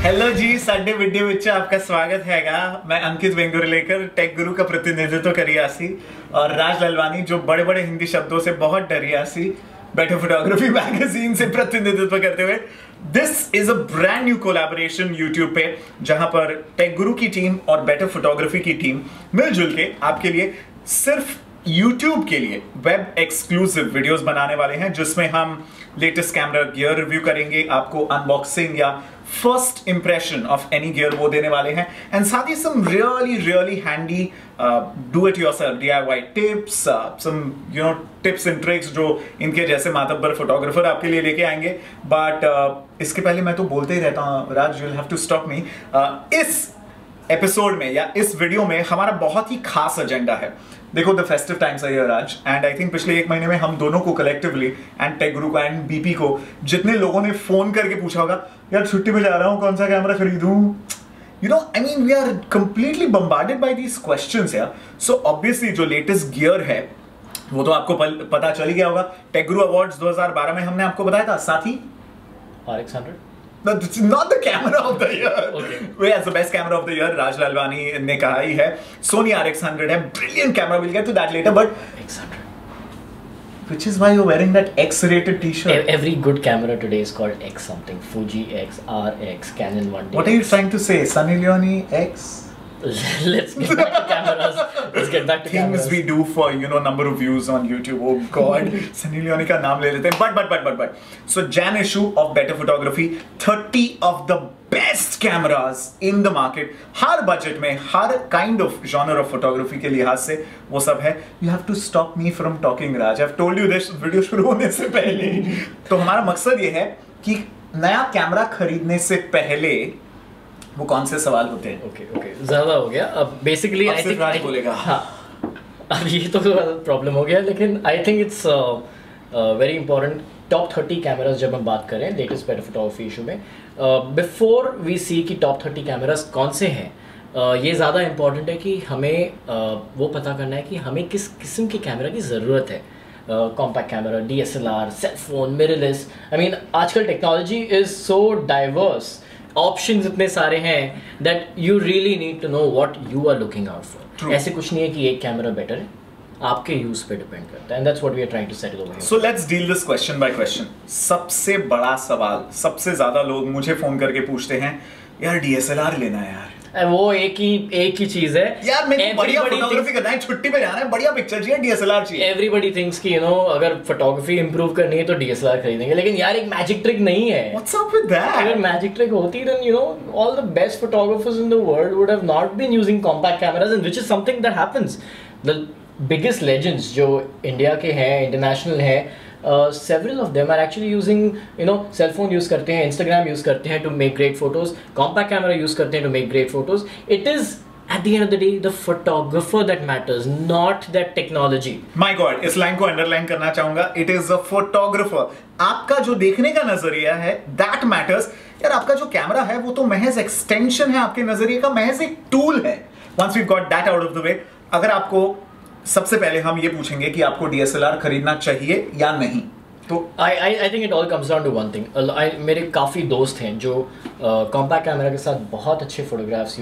Hello जी, साडे video which आपका स्वागत हैगा। मैं अंकित वेंगुर्लेकर टेक गुरु का प्रतिनिधित्व करियासी और राज ललवानी जो बड़े बड़े हिंदी शब्दों से बहुत डरियासी बेटर फोटोग्राफी मैगजीन से प्रतिनिधित्व करते हुए this is a brand new collaboration YouTube पे, जहां पर टेक गुरु की टीम और बेटर फोटोग्राफी की टीम मिलजुल के आपके लिए सिर्फ YouTube के लिए वेब एक्सक्लूसिव वीडियोस बनाने वाले हैं, जिसमें हम लेटेस्ट कैमरा गियर रिव्यू करेंगे, आपको अनबॉक्सिंग या first impression of any gear वो देने वाले हैं, एंड साथ ही some really handy do it yourself DIY tips, some tips and tricks जो इनके जैसे मातब्बर फोटोग्राफर आपके लिए लेके आएंगे। बट इसके पहले मैं तो बोलते ही रहता हूं, Raj, you will have to stop me. इस एपिसोड में या इस वीडियो में हमारा बहुत ही खास एजेंडा है। देखो, the festive times are here आज, एंड आई थिंक पिछले एक महीने में हम दोनों को कलेक्टिवली एंड टेक गुरु को एंड बीपी को जितने लोगों ने फोन करके पूछा होगा, यार छुट्टी पे जा रहा हूं, कौन सा कैमरा खरीदूं, I mean we are completely bombarded by these questions यार। सो ऑब्वियसली जो लेटेस्ट गियर है वो तो आपको पता चल ही गया होगा। टेक गुरु अवार्ड्स 2012 में हमने आपको बताया था, साथी RX100? That's not the camera of the year. Okay. As the best camera of the year, राज लालवानी ने कहा ही है। Sony RX100 है, brilliant camera. We'll get to that later, but X100. which is why you're wearing that X-rated T-shirt. Every good camera today is called X something. Fuji X, RX, Canon 1D. What are you trying to say? Sunny Leone X? Let's get back to cameras. Let's get back to Things cameras. we do for number of views on YouTube. Oh God, Sunny Leone का नाम ले लेते हैं. But. So Jan issue of Better Photography, 30 of the best cameras in the market. Her budget में, हर kind of genre of photography के लिहाज से वो सब है. You have to stop me from talking, Raj. I've told you this video शुरू होने से पहले. तो हमारा मकसद ये है कि नया कैमरा खरीदने से पहले वो कौन से सवाल होते हैं। ओके ज्यादा हो गया अब। बेसिकली आई थिंक राज बोलेगा। हाँ, अब ये तो प्रॉब्लम हो गया, लेकिन I think it's very important. Top 30 cameras जब हम बात करें लेटेस्ट बेटर फोटोग्राफी इशू में, बिफोर वी सी कि टॉप 30 कैमरास कौन से हैं, ये ज़्यादा इंपॉर्टेंट है कि हमें वो पता करना है कि हमें किस किस्म के कैमरा की ज़रूरत है। Compact camera, DSLR, cellphone, mirrorless. I mean आजकल technology is so diverse, options इतने सारे हैं that you really need to know what you are looking out for. ऐसे कुछ नहीं है कि एक कैमरा बेटर है, आपके यूज पे डिपेंड करता है, and that's what we are trying to settle over here. So let's deal this question by question. सबसे बड़ा सवाल, सबसे ज्यादा लोग मुझे फोन करके पूछते हैं, यार DSLR लेना है यार। वो एक ही चीज है यार, मैं बढ़िया फोटोग्राफी करना है, छुट्टी पे जाना है, बढ़िया पिक्चर चाहिए, DSLR चाहिए। एवरीबॉडी थिंक्स कि अगर फोटोग्राफी इंप्रूव करनी है तो DSLR खरीदेंगे, लेकिन यार एक मैजिक ट्रिक नहीं है। What's up with that? अगर मैजिक ट्रिक होती then all the best photographers in the world would have not been using compact cameras, and which is something that happens. The biggest legends जो India के हैं, international हैं, several of them are actually using cell phone use करते हैं, Instagram use करते हैं to make great photos, compact camera use करते हैं to make great photos. It is at the end of the day the photographer that matters, not that technology. My God, इस line को underline करना चाहूंगा। It is a photographer. आपका जो देखने का नजरिया है that matters. यार, आपका जो कैमरा है वो तो महज एक्सटेंशन है आपके नजरिए का, महज एक टूल है। Once we've got that out of the way, अगर आपको सबसे पहले हम ये पूछेंगे कि आपको DSLR खरीदना चाहिए या नहीं, तो I think it all comes down to one thing. मेरे काफ़ी दोस्त हैं जो कॉम्पैक्ट कैमरा के साथ बहुत अच्छे फोटोग्राफ्स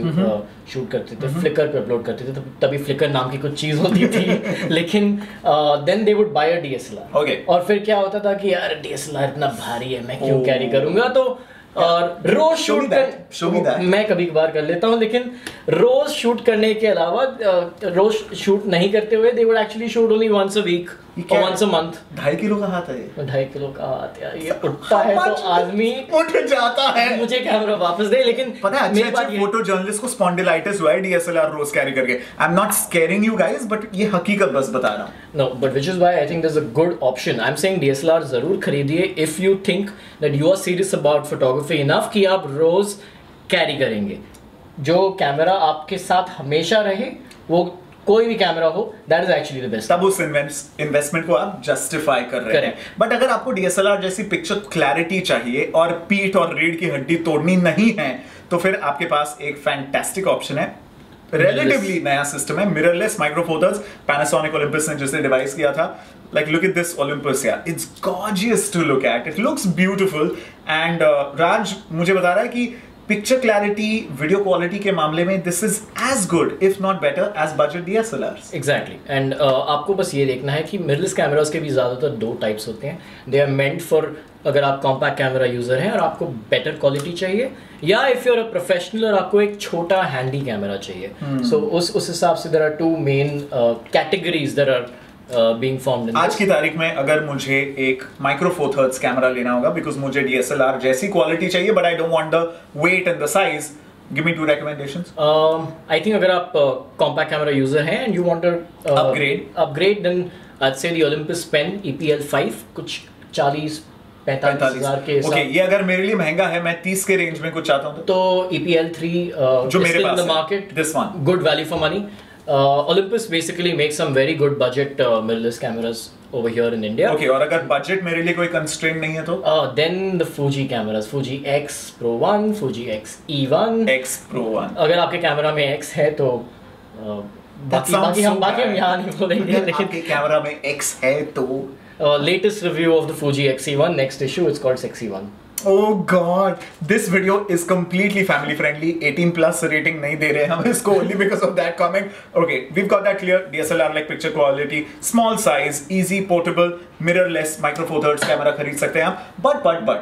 शूट करते थे, फ्लिकर पे अपलोड करते थे, तभी फ्लिकर नाम की कुछ चीज़ होती थी। लेकिन then they would buy a DSLR। Okay. और फिर क्या होता था कि यार DSLR इतना भारी है, मैं क्यों कैरी करूँगा, तो और रोज शूट मैं कभी कभार कर लेता हूँ, लेकिन रोज शूट करने के अलावा रोज शूट नहीं करते हुए they would actually shoot only once a week और वंस अ मंथ। 2.5 किलो का हाथ है, 2.5 किलो का हाथ यार, ये उठता है तो आदमी उठ जाता है। मुझे कैमरा वापस दे। लेकिन पता है अच्छे फोटो जर्नलिस्ट को स्पॉन्डिलाइटिस हुआ है DSLR रोज कैरी करके। I am not scaring you guys, but ये हकीकत बस बता रहा हूँ। No, but which is why I think there is a good option. I am saying DSLR जरूर खरीदिए if you think that you are serious about photography enough कि आप रोज कैरी करेंगे। जो कैमरा आपके साथ हमेशा रहे, वो कोई भी कैमरा हो, that is actually the best. तब उस इन्वेस्टमेंट को आप जस्टिफाई कर रहे हैं। बट अगर आपको DSLR जैसी पिक्चर क्लैरिटी चाहिए और पीठ और रीढ़ की हड्डी तोड़नी नहीं है, तो फिर आपके पास एक फैंटास्टिक ऑप्शन है, रिलेटिवली नया सिस्टम है, mirrorless micro four thirds. Panasonic Olympus ने जिसने डिवाइस किया था, like look at this Olympus here, it's gorgeous to look at, it looks beautiful, and Raj मुझे बता रहा है कि पिक्चर क्लैरिटी, वीडियो क्वालिटी के मामले में this is as good if not better as budget DSLRs. Exactly. And आपको बस ये देखना है कि मिररलेस कैमरास के भी ज़्यादातर दो टाइप्स होते हैं. दे आर मेंट फॉर अगर आप कॉम्पैक्ट कैमरा यूज़र हैं और आपको बेटर क्वालिटी चाहिए, या if you are a professional और आपको एक छोटा हैंडी कैमरा चाहिए. सो उस हिसाब से there are two main categories there are being formed in आज this. की तारीख में अगर मुझे एक माइक्रो फोर थर्ड्स कैमरा लेना होगा बिकॉज मुझे DSLR जैसी क्वालिटी चाहिए but I don't want the weight and the size, give me 2 recommendations. I think अगर आप compact camera user हैं and you want to upgrade then I'd say the Olympus Pen EPL5 कुछ 40-45 हज़ार के okay, ये अगर मेरे लिए महंगा है, मैं 30 के रेंज में कुछ चाहता हूँ तो EPL3 जो मेरे पास in the market, this one, good value for money. Olympus basically makes some very good budget mirrorless cameras over here in India. Okay, और अगर बजट मेरे लिए कोई कंस्ट्रेंट नहीं है तो then the Fuji cameras, Fuji X Pro 1, Fuji X E1. X Pro 1. अगर आपके कैमरा में X है तो बाकी हम यहाँ नहीं बोलेंगे, लेकिन आपके कैमरा में X है तो latest review of the Fuji X-E1, next issue, it's called Sexy1. Oh God, this video is completely family friendly. 18+ rating नहीं दे रहे हम इसको only because of that comment. Okay, we've got that clear. DSLR like picture quality, small size, easy, portable, mirrorless, micro four thirds camera खरीद सकते हैं आप. But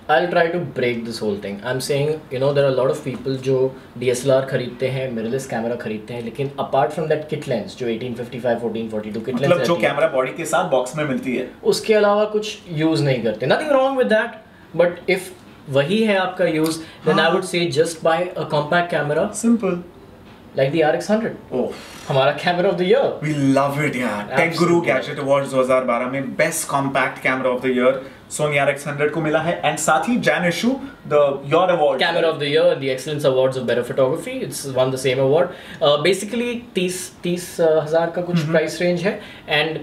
I'll try to break this whole thing. I'm saying, you know, there are a lot of people जो DSLR खरीदते हैं, mirrorless camera खरीदते हैं, लेकिन apart from that kit lens जो 1855, 1442 kit lens मतलब जो कैमरा बॉडी के साथ बॉक्स में मिलती है, उसके अलावा कुछ यूज नहीं करते. Nothing wrong with that, but if वही है आपका use, then I would say just buy a compact camera. Simple. Like the RX100. Oh. हमारा camera off the year. We love it यार. टेक गुरु गैजेट अवार्ड्स 2012 में best compact camera off the year Sony RX100 को मिला है, and साथ ही Jan issue the your award Camera of the Year and the Excellence Awards of Better Photography. It's won the same award. Basically 30 हज़ार का कुछ price range है, and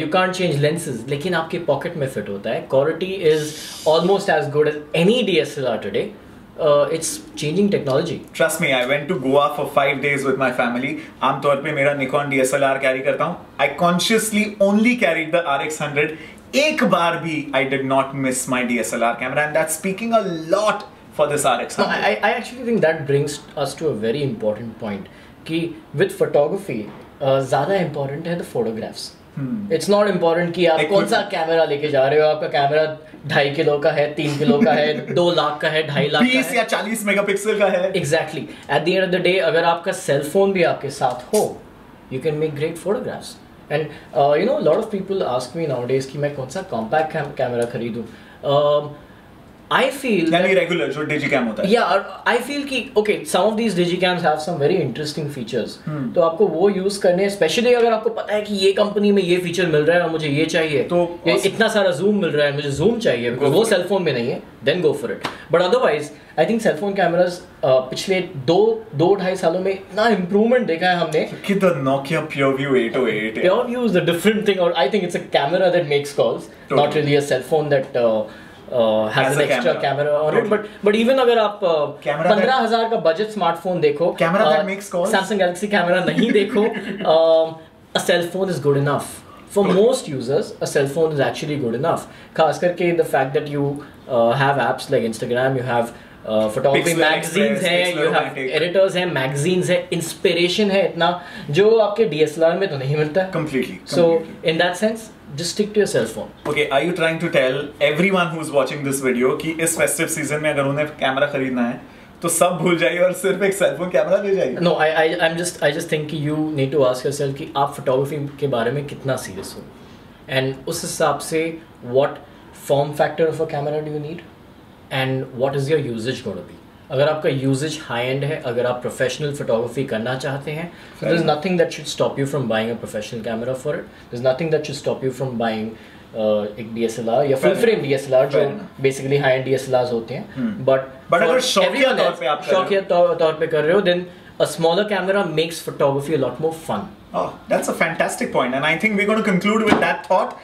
you can't change lenses, लेकिन आपके पॉकेट में fit होता है. Quality is almost as good as any DSLR today. It's changing technology. Trust me, I went to Goa for 5 days with my family. आमतौर पे मेरा Nikon DSLR carry करता हूँ. I consciously only carried the RX100. एक बार भी I did not miss my DSLR camera, and that's speaking a lot for this RX100. No, I actually think that brings us to a very important point कि with photography ज़्यादा important है the photographs. It's not important कि आप कौन सा camera लेके जा रहे हो. आपका कैमरा 2.5 किलो का है, 3 किलो का है, 2 लाख का है, 2.5 लाख का है, 20 या 40 मेगापिक्सल का है. Exactly. At the end of the day, अगर आपका सेल फोन भी आपके साथ हो, you can make great photographs. And you know, a lot of people ask me nowadays कि मैं कौन सा compact कैमरा खरीदूं. I feel यानी रेगुलर जो डिजिकैम होता है. Yeah, I feel कि okay, some of these digicams have some very interesting features. तो आपको वो यूज करने, especially अगर आपको पता है कि ये कंपनी में ये फीचर मिल रहा है और मुझे ये चाहिए, तो ये इतना सारा जूम मिल रहा है, मुझे जूम चाहिए because वो सेल फोन में नहीं है, then go for it. But otherwise, I think cell phone cameras पिछले 2-2.5 सालों में इतना improvement देखा है हमने कि the Nokia PureView 808 PureView is a different thing, or I think it's a camera that makes calls, not really a cell phone that has an extra camera on it. But even अगर आप 15,000 का budget smartphone देखो, camera that makes calls, Samsung Galaxy camera नहीं देखो, a cell phone is good enough. For most users, a cell phone is actually good enough. खास करके the fact that you have apps like Instagram, you have photography magazines हैं, you have editors हैं, magazines हैं, inspiration है इतना जो आपके DSLR में तो नहीं मिलता है. Completely. So in that sense, just stick to your cell phone. Okay, are you trying to tell everyone who's watching this video कि इस festive season में अगर उन्हें कैमरा खरीदना है तो सब भूल जाइए और सिर्फ एक सेल फोन कैमरा ले जाइए? No, I just think कि you need to ask yourself कि आप photography के बारे में कितना serious हो, and उस हिसाब से what form factor of a camera do you need and what is your usage going to be. अगर आपका यूजेज हाई एंड है, अगर आप प्रोफेशनल फोटोग्राफी करना चाहते हैं, there is nothing that should stop you from buying a professional camera for it. There is nothing that should stop you from buying एक DSLR या फुल फ्रेम DSLR जो basically high end DSLRs होते हैं. But अगर शौकिया तौर पे कर रहे हो, then a smaller camera makes photography a lot more fun. Oh, that's a fantastic point, and I think we're going to conclude with that thought.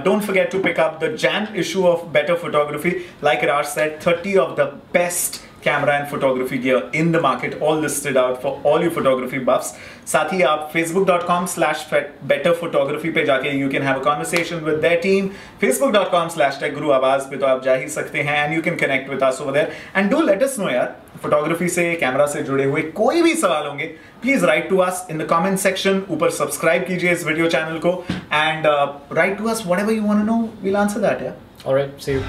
Don't forget to pick up the Jan issue of Better Photography. Like Raj said, 30 of the best camera and photography gear in the market, all listed out for all you photography buffs. साथ ही आप facebook.com/betterphotography पे जाके you can have a conversation with their team. facebook.com/techguruawaz पे तो आप जा ही सकते हैं and you can connect with us over there and do let us know यार, फोटोग्राफी से, कैमरा से जुड़े हुए कोई भी सवाल होंगे, please write to us in the comment section. ऊपर सब्सक्राइब कीजिए इस वीडियो चैनल को and write to us whatever you want to know, we will answer that. Alright, see you.